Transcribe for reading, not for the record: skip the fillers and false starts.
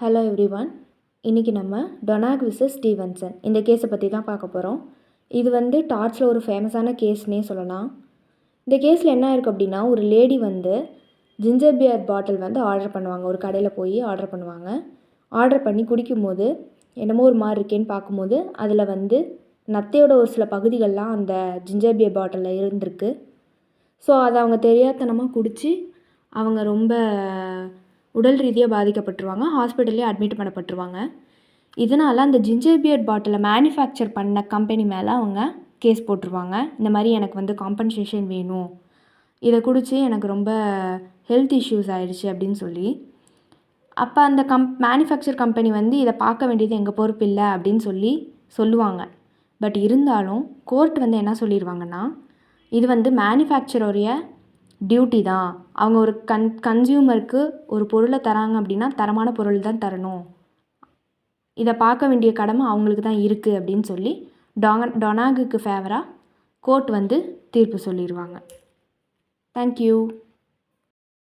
Hello everyone. இன்றைக்கி நம்ம டொனாக் versus Stevenson இந்த கேஸை பற்றி தான் பார்க்க போகிறோம். இது டார்ச்சில் ஒரு ஃபேமஸான கேஸ்னே சொல்லலாம். இந்த கேஸில் என்ன இருக்குது அப்படின்னா, ஒரு lady ginger beer bottle order பண்ணுவாங்க. ஒரு கடையில் போய் ஆர்டர் பண்ணுவாங்க. ஆர்டர் பண்ணி குடிக்கும்போது என்னமோ ஒரு மாதிரி இருக்கேன்னு பார்க்கும்போது அதில் நத்தையோட ஒரு சில பகுதிகள்லாம் அந்த ஜிஞ்சர் பியர் பாட்டிலில் இருந்திருக்கு. ஸோ அதை அவங்க தெரியாதனமாக குடித்து அவங்க ரொம்ப உடல் ரீதியாக பாதிக்கப்பட்டுருவாங்க. ஹாஸ்பிட்டல்லே அட்மிட் பண்ணப்பட்டுருவாங்க. இதனால் அந்த ஜிஞ்சர் பியர் பாட்டிலை மேனுஃபேக்சர் பண்ண கம்பெனி மேலே அவங்க கேஸ் போட்டுருவாங்க. இந்த மாதிரி எனக்கு காம்பன்சேஷன் வேணும், இதை குடித்து எனக்கு ரொம்ப ஹெல்த் இஷ்யூஸ் ஆகிடுச்சு அப்படின்னு சொல்லி. அப்போ அந்த மேனுஃபேக்சர் கம்பெனி இதை பார்க்க வேண்டியது எங்கள் பொறுப்பு இல்லை அப்படின்னு சொல்லுவாங்க. பட் இருந்தாலும் கோர்ட் என்ன சொல்லிடுவாங்கன்னா, இது மேனுஃபேக்சரோடைய டியூட்டி தான். அவங்க ஒரு கன்சியூமருக்கு ஒரு பொருளை தராங்க அப்படின்னா தரமான பொருள் தான் தரணும், இதை பார்க்க வேண்டிய கடமை அவங்களுக்கு தான் இருக்குது அப்படின்னு சொல்லி டொனாகுக்கு ஃபேவராக கோர்ட் தீர்ப்பு சொல்லிடுவாங்க. தேங்க்யூ.